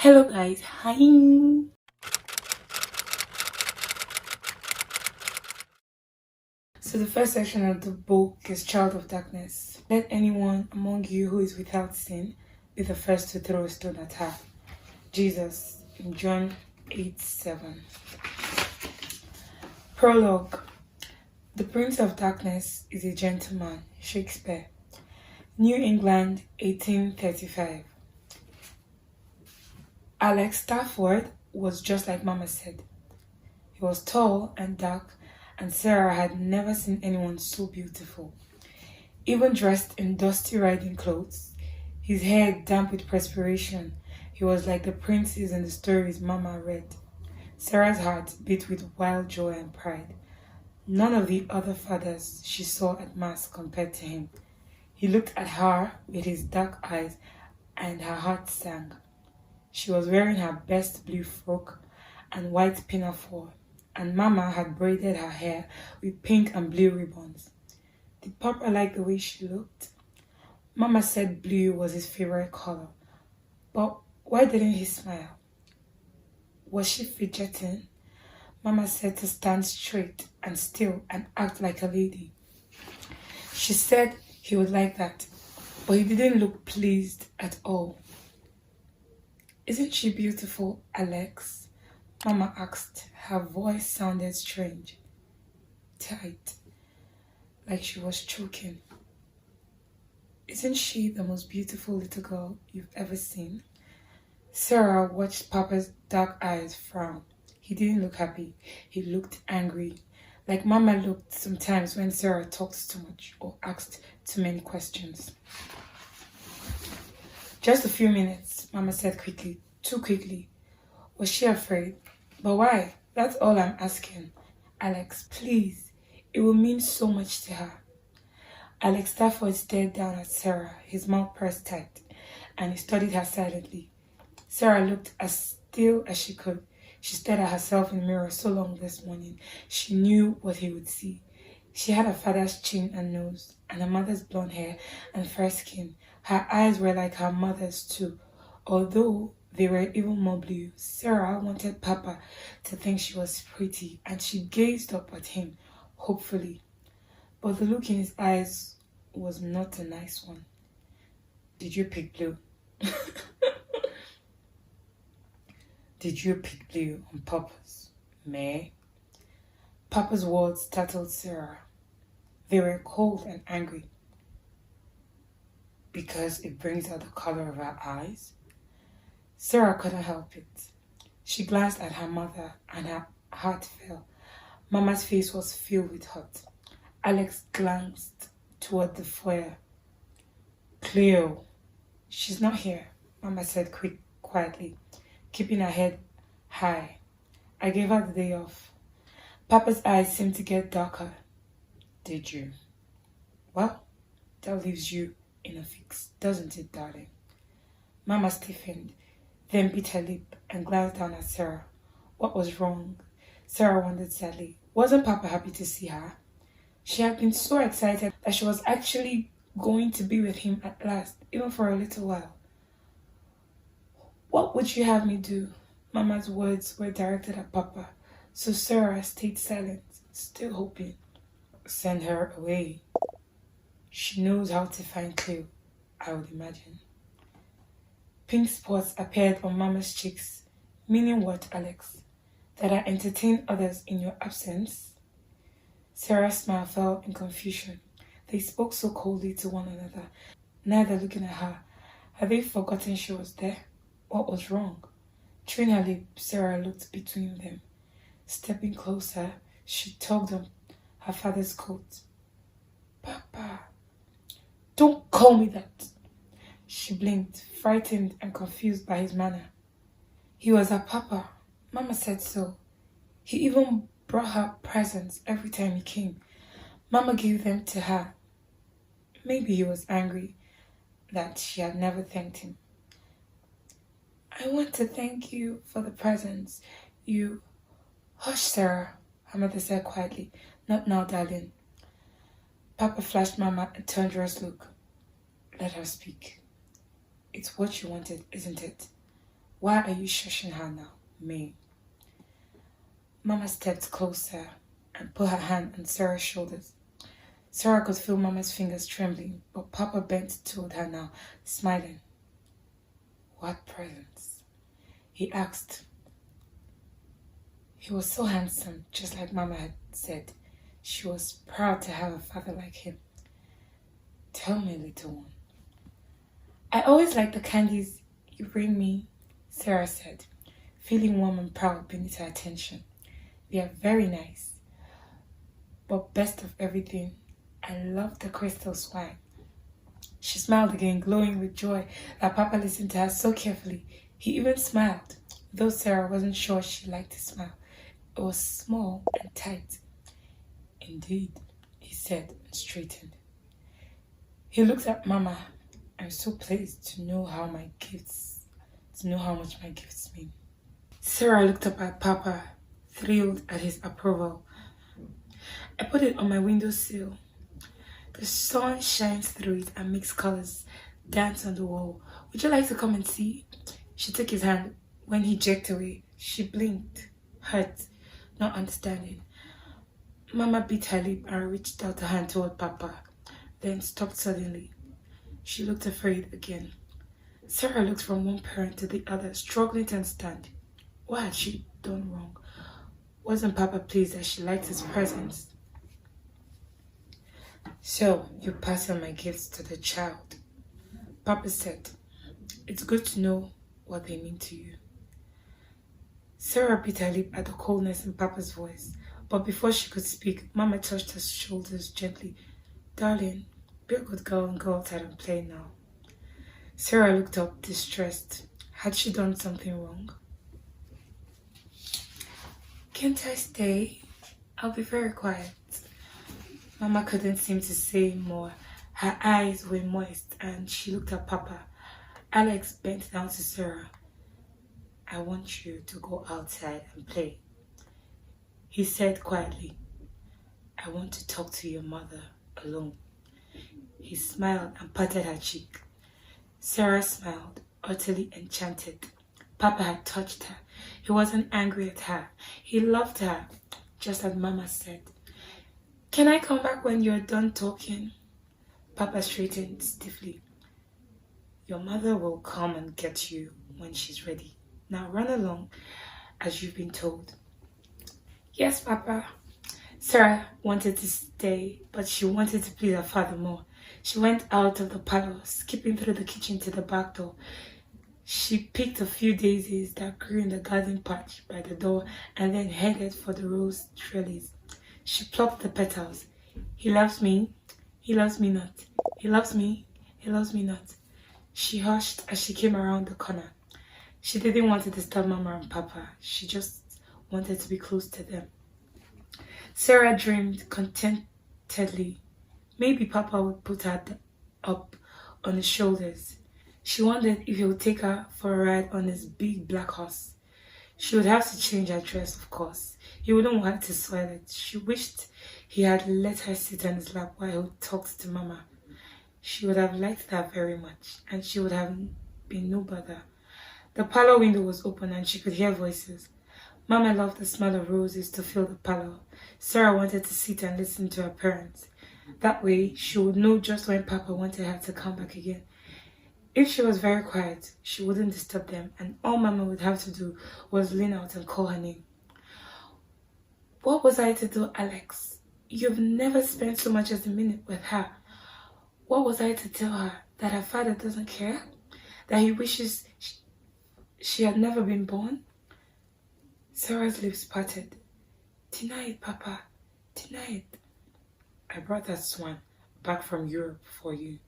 Hello guys, hi. So the first section of the book is Child of Darkness. Let anyone among you who is without sin be the first to throw a stone at her. Jesus in John 8:7. Prologue. The Prince of Darkness is a gentleman. Shakespeare. New England, 1835. Alex Stafford was just like Mama said. He was tall and dark, and Sarah had never seen anyone so beautiful. Even dressed in dusty riding clothes, his hair damp with perspiration, he was like the princes in the stories Mama read. Sarah's heart beat with wild joy and pride. None of the other fathers she saw at Mass compared to him. He looked at her with his dark eyes, and her heart sang. She was wearing her best blue frock and white pinafore, and Mama had braided her hair with pink and blue ribbons. Did Papa like the way she looked? Mama said blue was his favorite color, but why didn't he smile? Was she fidgeting? Mama said to stand straight and still and act like a lady. She said he would like that, but he didn't look pleased at all. Isn't she beautiful, Alex? Mama asked. Her voice sounded strange, tight, like she was choking. Isn't she the most beautiful little girl you've ever seen? Sarah watched Papa's dark eyes frown. He didn't look happy. He looked angry, like Mama looked sometimes when Sarah talked too much or asked too many questions. Just a few minutes, Mama said quickly, too quickly. Was she afraid? But why? That's all I'm asking. Alex, please. It will mean so much to her. Alex Stafford stared down at Sarah, his mouth pursed tight, and he studied her silently. Sarah looked as still as she could. She stared at herself in the mirror so long this morning. She knew what he would see. She had her father's chin and nose, and her mother's blonde hair and fair skin. Her eyes were like her mother's too, although they were even more blue. Sarah wanted Papa to think she was pretty, and she gazed up at him, hopefully. But the look in his eyes was not a nice one. Did you pick blue? Did you pick blue on purpose, May? Papa's words startled Sarah. They were cold and angry. Because it brings out the color of her eyes? Sarah couldn't help it. She glanced at her mother and her heart fell. Mama's face was filled with hurt. Alex glanced toward the foyer. Cleo, she's not here, Mama said quietly, keeping her head high. I gave her the day off. Papa's eyes seemed to get darker. Did you? Well, that leaves you in a fix, doesn't it, darling? Mama stiffened, then bit her lip and glanced down at Sarah. What was wrong? Sarah wondered sadly. Wasn't Papa happy to see her? She had been so excited that she was actually going to be with him at last, even for a little while. What would you have me do? Mama's words were directed at Papa, so Sarah stayed silent, still hoping. Send her away. She knows how to find Cleo, I would imagine. Pink spots appeared on Mama's cheeks. Meaning what, Alex? That I entertain others in your absence? Sarah's smile fell in confusion. They spoke so coldly to one another, neither looking at her. Had they forgotten she was there? What was wrong? Chewing her lip, Sarah looked between them. Stepping closer, she tugged on her father's coat. Papa, don't call me that. She blinked, frightened and confused by his manner. He was her Papa. Mama said so. He even brought her presents every time he came. Mama gave them to her. Maybe he was angry that she had never thanked him. I want to thank you for the presents. You... Hush, Sarah, her mother said quietly. Not now, darling. Papa flashed Mama a thunderous look. Let her speak. It's what you wanted, isn't it? Why are you shushing her now, May? Mama stepped closer and put her hand on Sarah's shoulders. Sarah could feel Mama's fingers trembling, but Papa bent toward her now, smiling. What presents? He asked. He was so handsome, just like Mama had said. She was proud to have a father like him. Tell me, little one. I always like the candies you bring me, Sarah said, feeling warm and proud beneath her attention. They are very nice. But best of everything, I love the crystal swine. She smiled again, glowing with joy that Papa listened to her so carefully. He even smiled, though Sarah wasn't sure she liked his smile. It was small and tight. Indeed, he said and straightened. He looked at Mama. I'm so pleased to know how much my gifts mean. Sarah looked up at Papa, thrilled at his approval. I put it on my windowsill. The sun shines through it and makes colors dance on the wall. Would you like to come and see? She took his hand. When he jerked away, she blinked, hurt, not understanding. Mama bit her lip and reached out her hand toward Papa, then stopped suddenly. She looked afraid again. Sarah looked from one parent to the other, struggling to understand. What had she done wrong? Wasn't Papa pleased that she liked his presence? So, you pass on my gifts to the child, Papa said. It's good to know what they mean to you. Sarah bit her lip at the coldness in Papa's voice, but before she could speak, Mama touched her shoulders gently. Darling, be a good girl and go outside and play now. Sarah looked up, distressed. Had she done something wrong? Can't I stay? I'll be very quiet. Mama couldn't seem to say more. Her eyes were moist and she looked at Papa. Alex bent down to Sarah. I want you to go outside and play. He said quietly, I want to talk to your mother alone. He smiled and patted her cheek. Sarah smiled, utterly enchanted. Papa had touched her. He wasn't angry at her. He loved her, just as Mama said. Can I come back when you're done talking? Papa straightened stiffly. Your mother will come and get you when she's ready. Now run along, as you've been told. Yes, Papa. Sarah wanted to stay, but she wanted to please her father more. She went out of the parlor, skipping through the kitchen to the back door. She picked a few daisies that grew in the garden patch by the door and then headed for the rose trellis. She plucked the petals. He loves me. He loves me not. He loves me. He loves me not. She hushed as she came around the corner. She didn't want to disturb Mama and Papa. She just wanted to be close to them. Sarah dreamed contentedly. Maybe Papa would put her up on his shoulders. She wondered if he would take her for a ride on his big black horse. She would have to change her dress, of course. He wouldn't want to soil it. She wished he had let her sit on his lap while he talked to Mama. She would have liked that very much, and she would have been no bother. The parlor window was open and she could hear voices. Mama loved the smell of roses to fill the parlor. Sarah wanted to sit and listen to her parents. That way, she would know just when Papa wanted her to come back again. If she was very quiet, she wouldn't disturb them, and all Mama would have to do was lean out and call her name. What was I to do, Alex? You've never spent so much as a minute with her. What was I to tell her? That her father doesn't care? That he wishes she had never been born? Sarah's lips parted. Deny it, Papa. Deny it. I brought that swan back from Europe for you,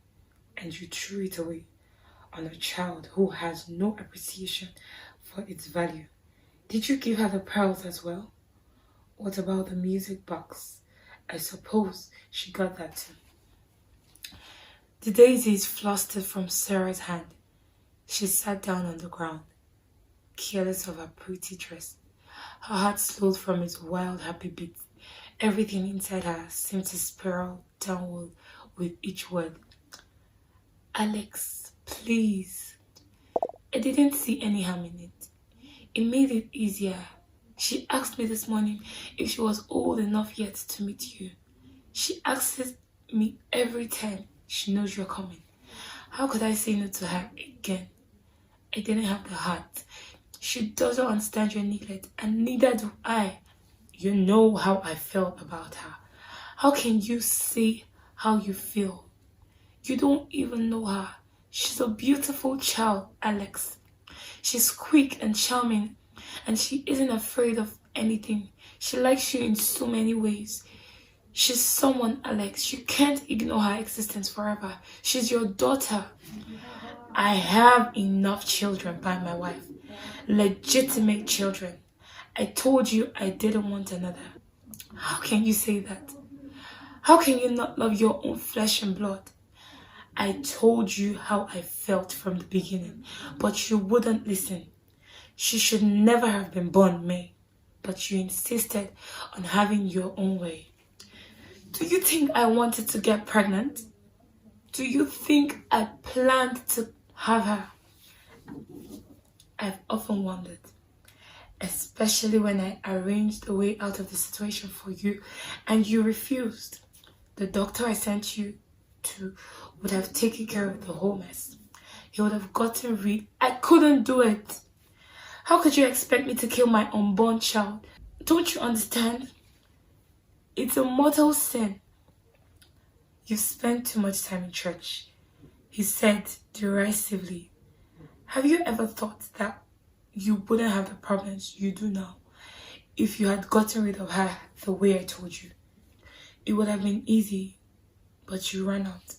and you threw it away on a child who has no appreciation for its value. Did you give her the pearls as well? What about the music box? I suppose she got that too. The daisies flustered from Sarah's hand. She sat down on the ground, careless of her pretty dress. Her heart slowed from its wild, happy beat. Everything inside her seemed to spiral downward with each word. Alex, please. I didn't see any harm in it. It made it easier. She asked me this morning if she was old enough yet to meet you. She asks me every time she knows you're coming. How could I say no to her again? I didn't have the heart. She doesn't understand your neglect, and neither do I. You know how I felt about her. How can you say how you feel? You don't even know her. She's a beautiful child, Alex. She's quick and charming, and she isn't afraid of anything. She likes you in so many ways. She's someone, Alex. You can't ignore her existence forever. She's your daughter. I have enough children by my wife. Legitimate children. I told you I didn't want another. How can you say that? How can you not love your own flesh and blood? I told you how I felt from the beginning, but you wouldn't listen. She should never have been born, May, but you insisted on having your own way. Do you think I wanted to get pregnant? Do you think I planned to have her? I've often wondered, especially when I arranged a way out of the situation for you and you refused. The doctor I sent you to would have taken care of the whole mess. He would have gotten rid. I couldn't do it. How could you expect me to kill my unborn child? Don't you understand? It's a mortal sin. You've spent too much time in church, he said derisively. Have you ever thought that you wouldn't have the problems you do now if you had gotten rid of her the way I told you? It would have been easy, but you ran out.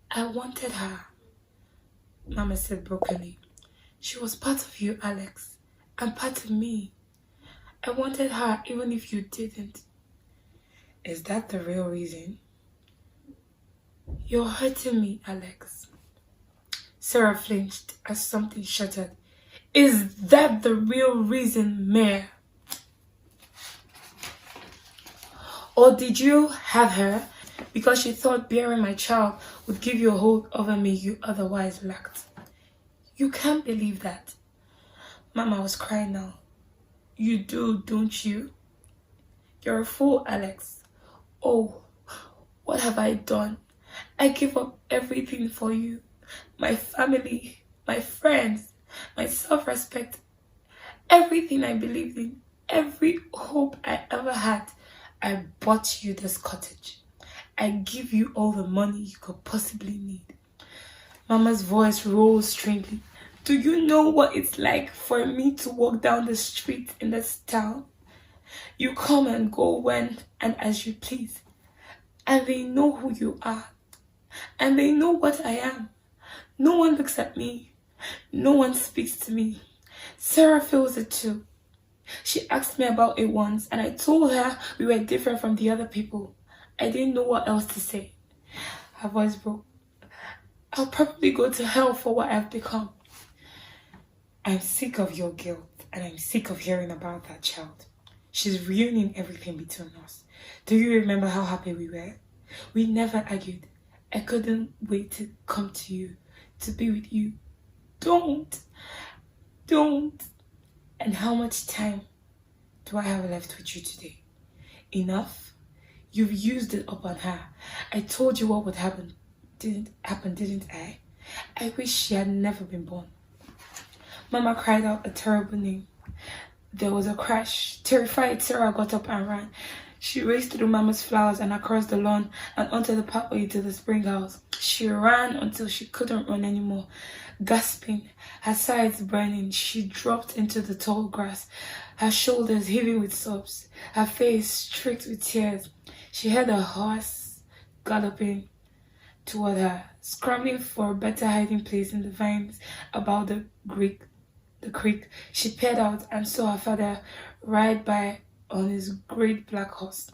I wanted her, Mama said brokenly. She was part of you, Alex, and part of me. I wanted her even if you didn't. Is that the real reason? You're hurting me, Alex. Sarah flinched as something shattered. Is that the real reason, Mare? Or did you have her because you thought bearing my child would give you a hold over me you otherwise lacked? You can't believe that. Mama was crying now. You do, don't you? You're a fool, Alex. Oh, what have I done? I gave up everything for you. My family, my friends, my self-respect, everything I believed in, every hope I ever had. I bought you this cottage. I give you all the money you could possibly need. Mama's voice rose strangely. Do you know what it's like for me to walk down the street in this town? You come and go when and as you please. And they know who you are. And they know what I am. No one looks at me. No one speaks to me. Sarah feels it too. She asked me about it once and I told her we were different from the other people. I didn't know what else to say. Her voice broke. I'll probably go to hell for what I've become. I'm sick of your guilt and I'm sick of hearing about that child. She's ruining everything between us. Do you remember how happy we were? We never argued. I couldn't wait to come to you, to be with you. Don't. And how much time do I have left with you today? Enough? You've used it up on her. I told you what would happen. Didn't I? I wish she had never been born. Mama cried out a terrible name. There was a crash. Terrified, Sarah got up and ran. She raced through Mama's flowers and across the lawn and onto the pathway to the spring house. She ran until she couldn't run anymore. Gasping, her sides burning, she dropped into the tall grass, her shoulders heaving with sobs, her face streaked with tears. She heard a horse galloping toward her, scrambling for a better hiding place in the vines about the creek. She peered out and saw her father ride by on his great black horse.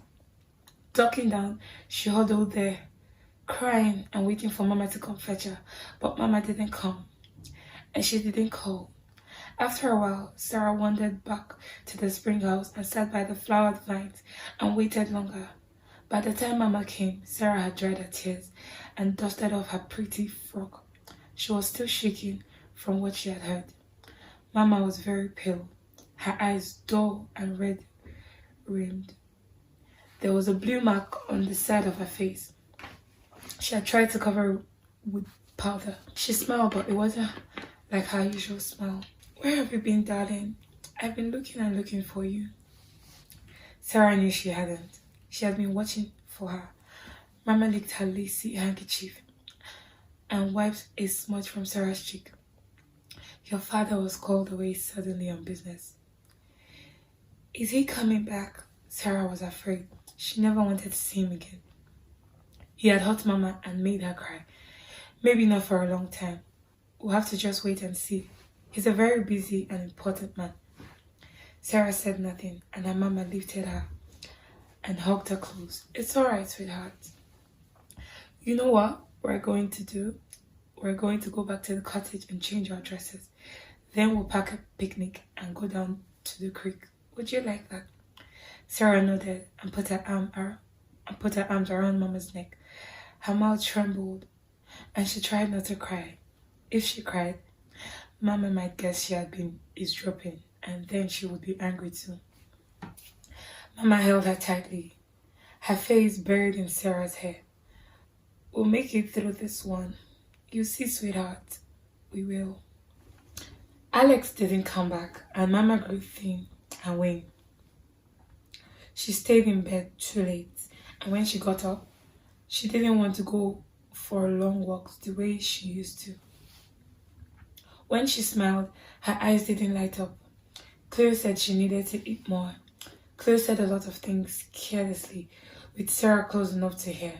Ducking down, she huddled there, crying and waiting for Mama to come fetch her. But Mama didn't come, and she didn't call. After a while, Sarah wandered back to the spring house and sat by the flowered vines and waited longer. By the time Mama came, Sarah had dried her tears and dusted off her pretty frock. She was still shaking from what she had heard. Mama was very pale, her eyes dull and red rimmed. There was a blue mark on the side of her face. She had tried to cover it with powder. She smiled, but it wasn't like her usual smile. Where have you been, darling? I've been looking and looking for you. Sarah knew she hadn't. She had been watching for her. Mama licked her lacy handkerchief and wiped a smudge from Sarah's cheek. Your father was called away suddenly on business. Is he coming back? Sarah was afraid. She never wanted to see him again. He had hurt Mama and made her cry. Maybe not for a long time. We'll have to just wait and see. He's a very busy and important man. Sarah said nothing, and her mama lifted her and hugged her close. It's all right, sweetheart. You know what we're going to do? We're going to go back to the cottage and change our dresses. Then we'll pack a picnic and go down to the creek. Would you like that? Sarah nodded and put her arms around Mama's neck. Her mouth trembled, and she tried not to cry. If she cried, Mama might guess she had been eavesdropping, and then she would be angry too. Mama held her tightly, her face buried in Sarah's hair. We'll make it through this one. You see, sweetheart, we will. Alex didn't come back, and Mama grew thin and wan. She stayed in bed too late, and when she got up, she didn't want to go for long walks the way she used to. When she smiled, her eyes didn't light up. Cleo said she needed to eat more. Cleo said a lot of things carelessly, with Sarah close enough to hear.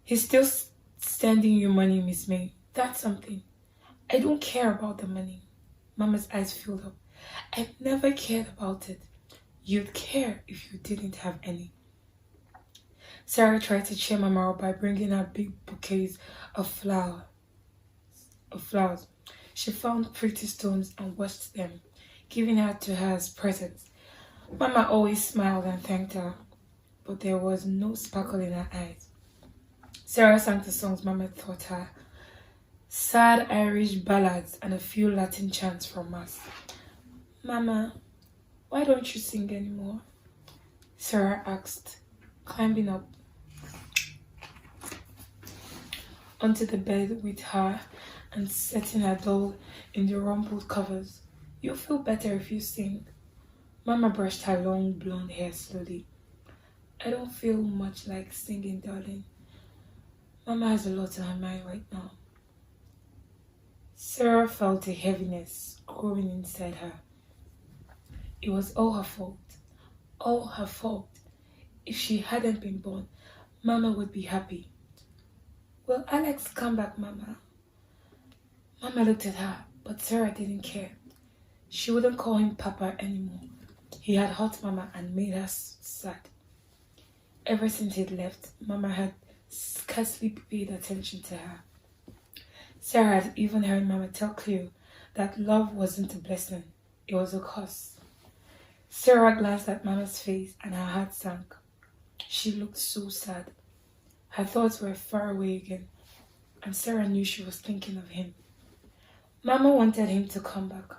He's still sending you money, Miss May. That's something. I don't care about the money. Mama's eyes filled up. I never cared about it. You'd care if you didn't have any. Sarah tried to cheer Mama up by bringing her big bouquets of flowers. She found pretty stones and washed them, giving her to her as presents. Mama always smiled and thanked her, but there was no sparkle in her eyes. Sarah sang the songs Mama taught her, sad Irish ballads and a few Latin chants from Mass. Mama, why don't you sing anymore? Sarah asked, climbing up onto the bed with her and setting her doll in the rumpled covers. You'll feel better if you sing. Mama brushed her long blonde hair slowly. I don't feel much like singing, darling. Mama has a lot on her mind right now. Sarah felt a heaviness growing inside her. It was all her fault. All her fault. If she hadn't been born, Mama would be happy. Will Alex come back, Mama? Mama looked at her, but Sarah didn't care. She wouldn't call him Papa anymore. He had hurt Mama and made her sad. Ever since he'd left, Mama had scarcely paid attention to her. Sarah had even heard Mama tell Cleo that love wasn't a blessing, it was a curse. Sarah glanced at Mama's face and her heart sank. She looked so sad. Her thoughts were far away again, and Sarah knew she was thinking of him. Mama wanted him to come back.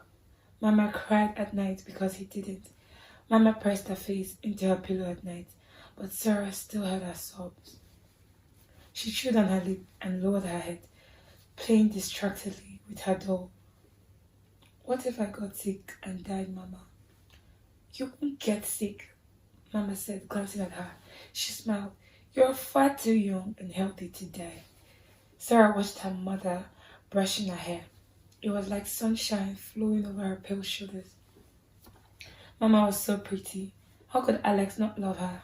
Mama cried at night because he didn't. Mama pressed her face into her pillow at night, but Sarah still heard her sobs. She chewed on her lip and lowered her head, playing distractedly with her doll. What if I got sick and died, Mama? You won't get sick, Mama said, glancing at her. She smiled. You're far too young and healthy to die. Sarah watched her mother brushing her hair. It was like sunshine flowing over her pale shoulders. Mama was so pretty. How could Alex not love her?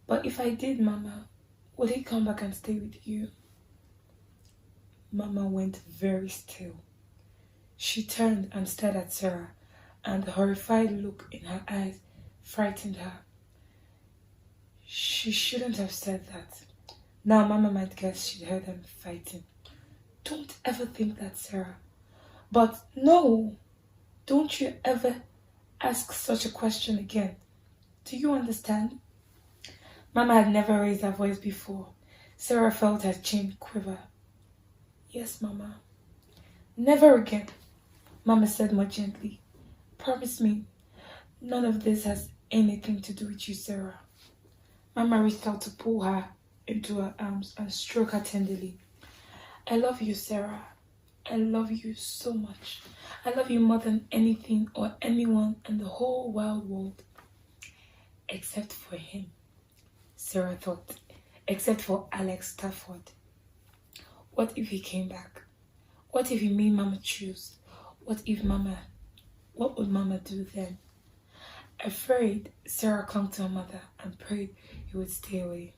But if I did, Mama, would he come back and stay with you? Mama went very still. She turned and stared at Sarah, and the horrified look in her eyes frightened her. She shouldn't have said that. Now Mama might guess she'd heard them fighting. Don't ever think that, Sarah. But no, don't you ever ask such a question again. Do you understand? Mama had never raised her voice before. Sarah felt her chin quiver. Yes, Mama. Never again, Mama said more gently. Promise me, none of this has anything to do with you, Sarah. Mama reached out to pull her into her arms and stroke her tenderly. I love you, Sarah. I love you so much. I love you more than anything or anyone in the whole wide world. Except for him, Sarah thought. Except for Alex Stafford. What if he came back? What if he made Mama choose? What would Mama do then? Afraid, Sarah clung to her mother and prayed he would stay away.